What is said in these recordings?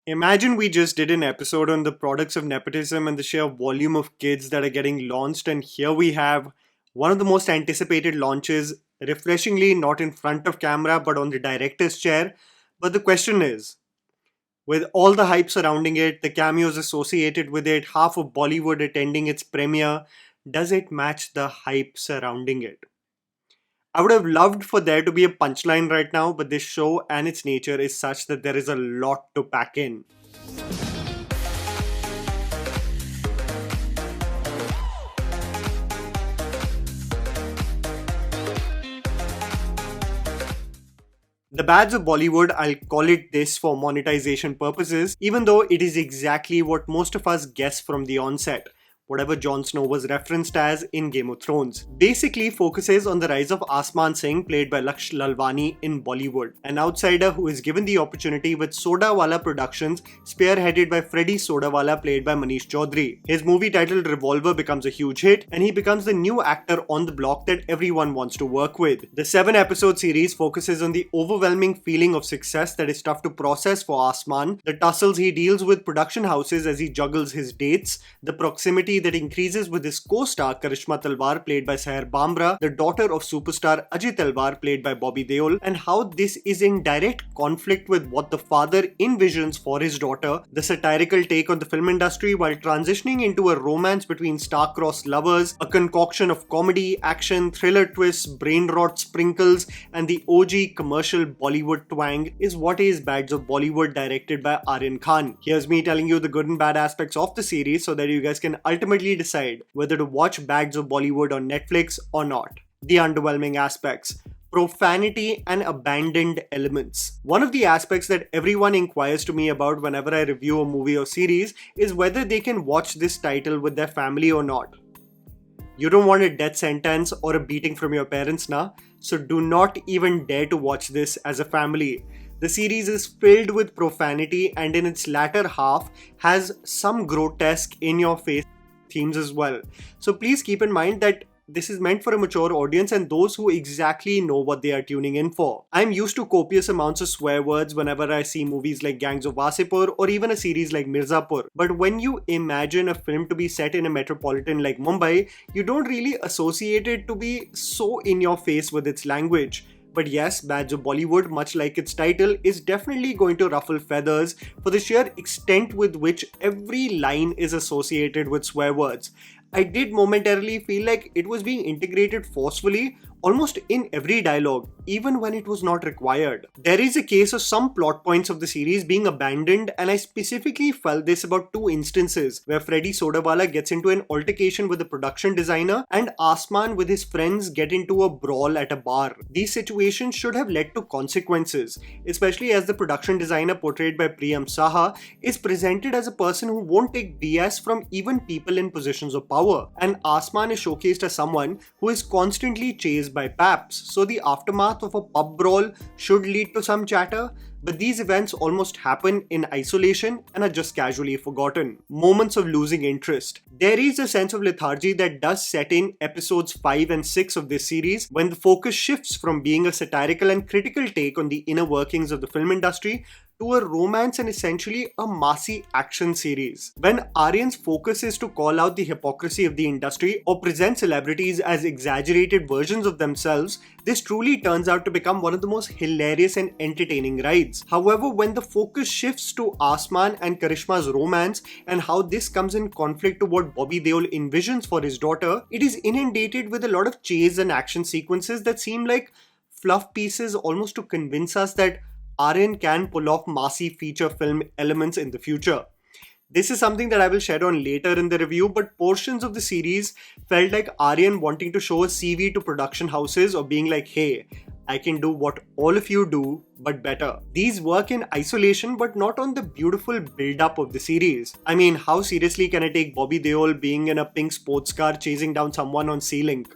Imagine we just did an episode on the products of nepotism and the sheer volume of kids that are getting launched, and here we have one of the most anticipated launches, refreshingly not in front of camera but on the director's chair. But the question is, with all the hype surrounding it, the cameos associated with it, half of Bollywood attending its premiere, does it match the hype surrounding it? I would have loved for there to be a punchline right now, but this show and its nature is such that there is a lot to pack in. The Bads of Bollywood, I'll call it this for monetization purposes, even though it is exactly what most of us guess from the onset. Whatever Jon Snow was referenced as in Game of Thrones. Basically focuses on the rise of Asman Singh, played by Laksh Lalwani in Bollywood, an outsider who is given the opportunity with Sodawala Productions, spearheaded by Freddie Sodawala, played by Manish Chaudhary. His movie titled Revolver becomes a huge hit, and he becomes the new actor on the block that everyone wants to work with. The 7-episode series focuses on the overwhelming feeling of success that is tough to process for Asman, the tussles he deals with production houses as he juggles his dates, the proximity that increases with his co-star Karishma Talwar, played by Seher Bamra, the daughter of superstar Ajay Talwar, played by Bobby Deol, and how this is in direct conflict with what the father envisions for his daughter, the satirical take on the film industry while transitioning into a romance between star-crossed lovers, a concoction of comedy, action, thriller twists, brain rot sprinkles, and the OG commercial Bollywood twang is what is Bads of Bollywood, directed by Aryan Khan. Here's me telling you the good and bad aspects of the series so that you guys can ultimately decide whether to watch Bads of Bollywood on Netflix or not. The underwhelming aspects. Profanity and abandoned elements. One of the aspects that everyone inquires to me about whenever I review a movie or series is whether they can watch this title with their family or not. You don't want a death sentence or a beating from your parents, na? So do not even dare to watch this as a family. The series is filled with profanity and in its latter half has some grotesque in-your-face themes as well. So please keep in mind that this is meant for a mature audience and those who exactly know what they are tuning in for. I'm used to copious amounts of swear words whenever I see movies like Gangs of Wasipur or even a series like Mirzapur. But when you imagine a film to be set in a metropolitan like Mumbai, you don't really associate it to be so in your face with its language. But yes, Bads of Bollywood, much like its title, is definitely going to ruffle feathers for the sheer extent with which every line is associated with swear words. I did momentarily feel like it was being integrated forcefully almost in every dialogue, even when it was not required. There is a case of some plot points of the series being abandoned, and I specifically felt this about 2 instances where Freddie Sodawala gets into an altercation with the production designer and Asman with his friends get into a brawl at a bar. These situations should have led to consequences, especially as the production designer, portrayed by Priyam Saha, is presented as a person who won't take BS from even people in positions of power, and Asman is showcased as someone who is constantly chased by paps. So the aftermath of a pub brawl should lead to some chatter, but these events almost happen in isolation and are just casually forgotten. Moments of losing interest. There is a sense of lethargy that does set in episodes 5 and 6 of this series when the focus shifts from being a satirical and critical take on the inner workings of the film industry to a romance and essentially a massy action series. When Aryan's focus is to call out the hypocrisy of the industry or present celebrities as exaggerated versions of themselves, this truly turns out to become one of the most hilarious and entertaining rides. However, when the focus shifts to Asman and Karishma's romance and how this comes in conflict to what Bobby Deol envisions for his daughter, it is inundated with a lot of chase and action sequences that seem like fluff pieces almost to convince us that Aryan can pull off massy feature film elements in the future. This is something that I will share on later in the review, but portions of the series felt like Aryan wanting to show a CV to production houses or being like, hey, I can do what all of you do, but better. These work in isolation, but not on the beautiful build-up of the series. I mean, how seriously can I take Bobby Deol being in a pink sports car chasing down someone on Sea-Link?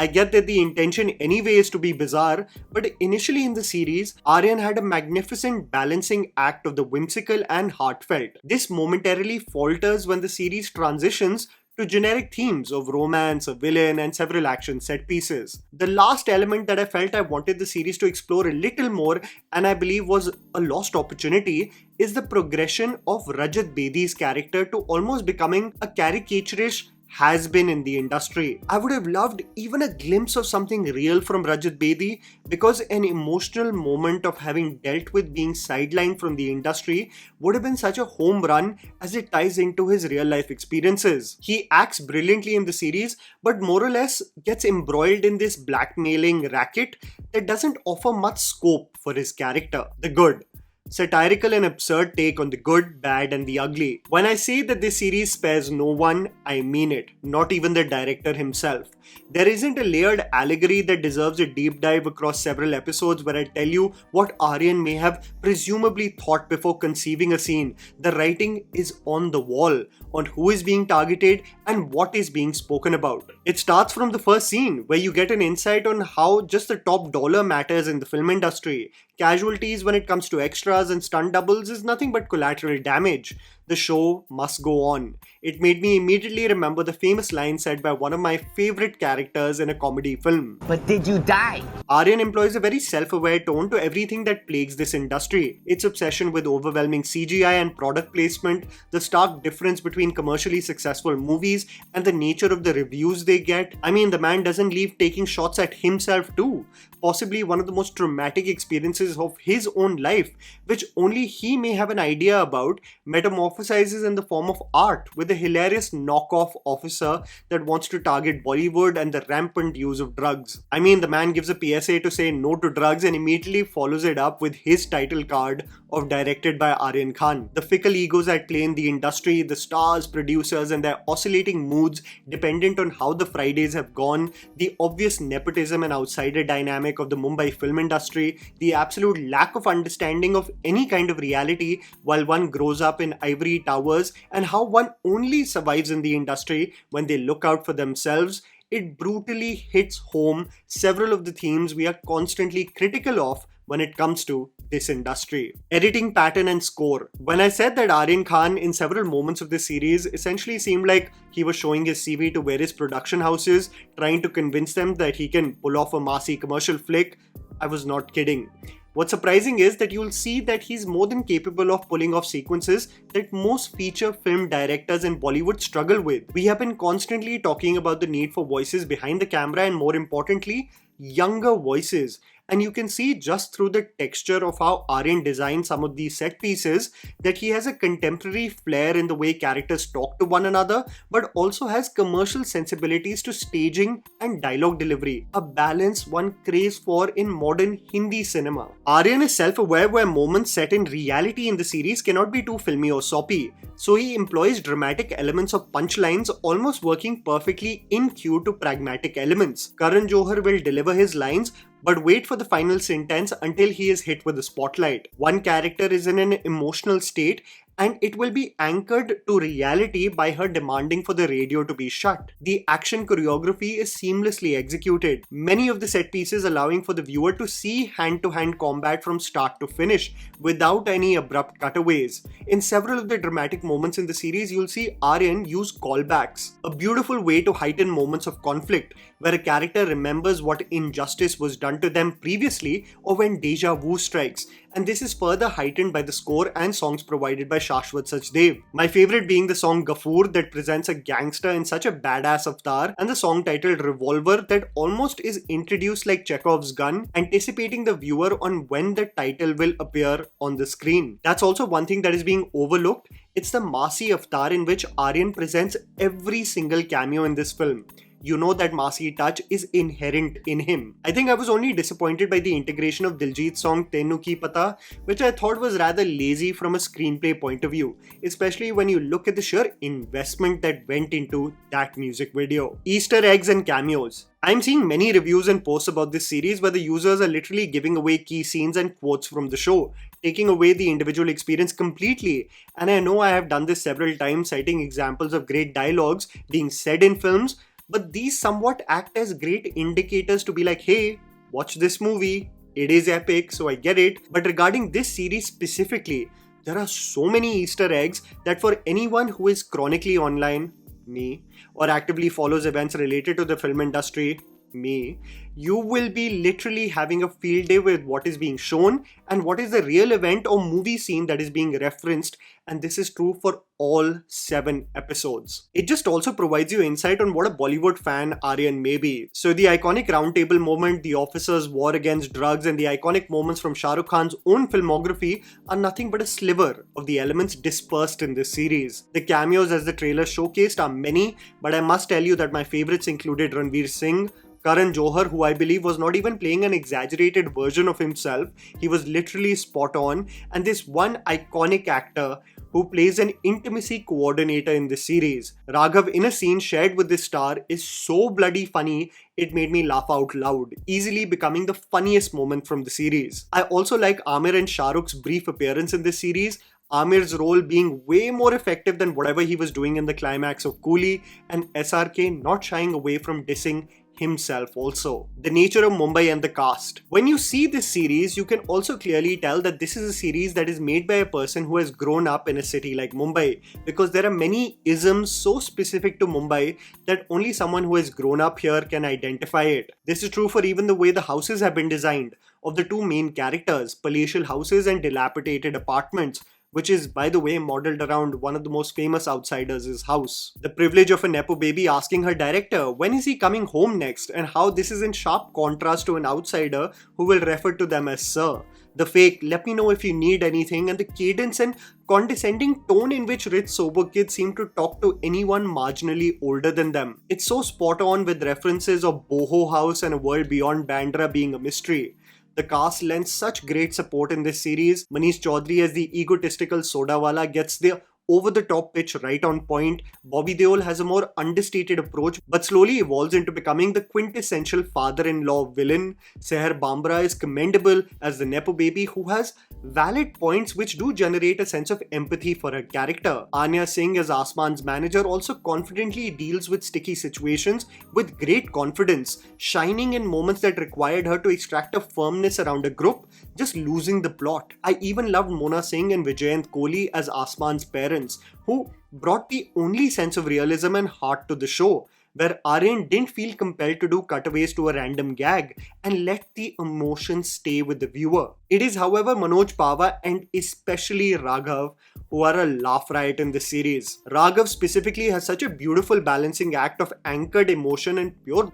I get that the intention anyway is to be bizarre, but initially in the series, Aryan had a magnificent balancing act of the whimsical and heartfelt. This momentarily falters when the series transitions to generic themes of romance, a villain, and several action set pieces. The last element that I felt I wanted the series to explore a little more, and I believe was a lost opportunity, is the progression of Rajat Bedi's character to almost becoming a caricaturish has-been in the industry. I would have loved even a glimpse of something real from Rajat Bedi, because an emotional moment of having dealt with being sidelined from the industry would have been such a home run, as it ties into his real life experiences. He acts brilliantly in the series, but more or less gets embroiled in this blackmailing racket that doesn't offer much scope for his character. The good. Satirical and absurd take on the good, bad, and the ugly. When I say that this series spares no one, I mean it, not even the director himself. There isn't a layered allegory that deserves a deep dive across several episodes where I tell you what Aryan may have presumably thought before conceiving a scene. The writing is on the wall, on who is being targeted and what is being spoken about. It starts from the first scene, where you get an insight on how just the top dollar matters in the film industry. Casualties when it comes to extras and stunt doubles is nothing but collateral damage. The show must go on. It made me immediately remember the famous line said by one of my favorite characters in a comedy film. But did you die? Aryan employs a very self-aware tone to everything that plagues this industry. Its obsession with overwhelming CGI and product placement, the stark difference between commercially successful movies and the nature of the reviews they get. I mean, the man doesn't leave taking shots at himself too. Possibly one of the most traumatic experiences of his own life, which only he may have an idea about, metamorphosizes in the form of art with a hilarious knockoff officer that wants to target Bollywood and the rampant use of drugs. I mean, the man gives a PSA to say no to drugs and immediately follows it up with his title card of directed by Aryan Khan. The fickle egos at play in the industry, the stars, producers, and their oscillating moods dependent on how the Fridays have gone, the obvious nepotism and outsider dynamic of the Mumbai film industry, the absolute lack of understanding of any kind of reality while one grows up in ivory towers, and how one only survives in the industry when they look out for themselves. It brutally hits home several of the themes we are constantly critical of when it comes to this industry. Editing pattern and score. When I said that Aryan Khan in several moments of this series essentially seemed like he was showing his CV to various production houses, trying to convince them that he can pull off a massy commercial flick, I was not kidding. What's surprising is that you'll see that he's more than capable of pulling off sequences that most feature film directors in Bollywood struggle with. We have been constantly talking about the need for voices behind the camera, and more importantly, younger voices. And you can see just through the texture of how Aryan designed some of these set pieces that he has a contemporary flair in the way characters talk to one another, but also has commercial sensibilities to staging and dialogue delivery, a balance one craves for in modern Hindi cinema. Aryan is self-aware where moments set in reality in the series cannot be too filmy or soppy, so he employs dramatic elements of punchlines almost working perfectly in cue to pragmatic elements. Karan Johar will deliver his lines, but wait for the final sentence until he is hit with the spotlight. One character is in an emotional state, and it will be anchored to reality by her demanding for the radio to be shut. The action choreography is seamlessly executed, many of the set pieces allowing for the viewer to see hand-to-hand combat from start to finish without any abrupt cutaways. In several of the dramatic moments in the series, you'll see Aryan use callbacks, a beautiful way to heighten moments of conflict, where a character remembers what injustice was done to them previously or when deja vu strikes, and this is further heightened by the score and songs provided by Shashwat Sachdev. My favorite being the song Gafoor that presents a gangster in such a badass avatar, and the song titled Revolver that almost is introduced like Chekhov's gun, anticipating the viewer on when the title will appear on the screen. That's also one thing that is being overlooked. It's the massy avatar in which Aryan presents every single cameo in this film. You know that massy touch is inherent in him. I think I was only disappointed by the integration of Diljit's song Tenu Ki Pata, which I thought was rather lazy from a screenplay point of view, especially when you look at the sheer investment that went into that music video. Easter eggs and cameos. I'm seeing many reviews and posts about this series where the users are literally giving away key scenes and quotes from the show, taking away the individual experience completely. And I know I have done this several times, citing examples of great dialogues being said in films, but these somewhat act as great indicators to be like, hey, watch this movie, it is epic, so I get it. But regarding this series specifically, there are so many Easter eggs that for anyone who is chronically online, me, or actively follows events related to the film industry, me, you will be literally having a field day with what is being shown and what is the real event or movie scene that is being referenced, and this is true for all 7 episodes. It just also provides you insight on what a Bollywood fan Aryan may be. So the iconic roundtable moment, the officers' war against drugs, and the iconic moments from Shah Rukh Khan's own filmography are nothing but a sliver of the elements dispersed in this series. The cameos, as the trailer showcased, are many, but I must tell you that my favorites included Ranveer Singh, Karan Johar, who I believe was not even playing an exaggerated version of himself, he was literally spot on, and this one iconic actor who plays an intimacy coordinator in this series. Raghav, in a scene shared with this star, is so bloody funny, it made me laugh out loud, easily becoming the funniest moment from the series. I also like Aamir and Shah Rukh's brief appearance in this series, Aamir's role being way more effective than whatever he was doing in the climax of Coolie, and SRK not shying away from dissing himself also. The nature of Mumbai and the cast. When you see this series, you can also clearly tell that this is a series that is made by a person who has grown up in a city like Mumbai, because there are many isms so specific to Mumbai that only someone who has grown up here can identify it. This is true for even the way the houses have been designed, of the two main characters, palatial houses and dilapidated apartments, which is, by the way, modeled around one of the most famous outsiders' house. The privilege of a Nepo baby asking her director when is he coming home next, and how this is in sharp contrast to an outsider who will refer to them as sir. The fake, let me know if you need anything, and the cadence and condescending tone in which rich sober kids seem to talk to anyone marginally older than them. It's so spot on, with references of Boho House and a world beyond Bandra being a mystery. The cast lends such great support in this series. Manish Chaudhary as the egotistical sodawala gets the over-the-top pitch right on point. Bobby Deol has a more understated approach but slowly evolves into becoming the quintessential father-in-law villain. Seher Bambra is commendable as the Nepo baby who has valid points which do generate a sense of empathy for her character. Anya Singh as Asman's manager also confidently deals with sticky situations with great confidence, shining in moments that required her to extract a firmness around a group, just losing the plot. I even loved Mona Singh and Vijayant Kohli as Asman's parents, who brought the only sense of realism and heart to the show, where Aryan didn't feel compelled to do cutaways to a random gag and let the emotion stay with the viewer. It is, however, Manoj Pava and especially Raghav who are a laugh riot in this series. Raghav specifically has such a beautiful balancing act of anchored emotion and pure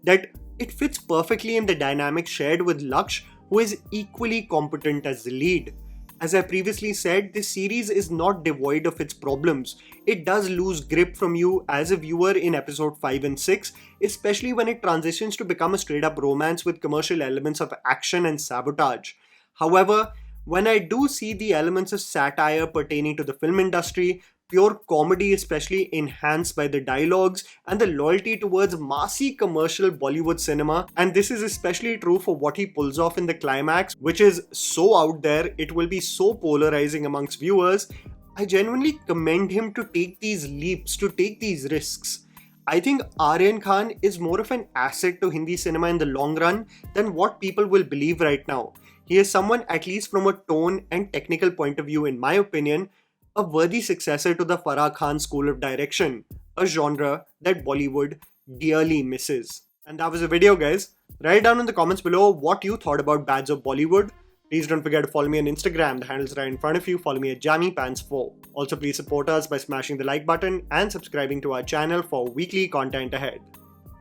that it fits perfectly in the dynamic shared with Laksh, who is equally competent as the lead. As I previously said, this series is not devoid of its problems. It does lose grip from you as a viewer in episode 5 and 6, especially when it transitions to become a straight up romance with commercial elements of action and sabotage. However, when I do see the elements of satire pertaining to the film industry, pure comedy especially enhanced by the dialogues, and the loyalty towards massy commercial Bollywood cinema, and this is especially true for what he pulls off in the climax, which is so out there, it will be so polarizing amongst viewers. I genuinely commend him to take these leaps, to take these risks. I think Aryan Khan is more of an asset to Hindi cinema in the long run than what people will believe right now. He is someone, at least from a tone and technical point of view in my opinion, a worthy successor to the Farah Khan school of direction, a genre that Bollywood dearly misses. And that was the video, guys. Write down in the comments below what you thought about Bads of Bollywood. Please don't forget to follow me on Instagram, the handle's right in front of you. Follow me at JammyPants4. Also, please support us by smashing the like button and subscribing to our channel for weekly content ahead.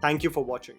Thank you for watching.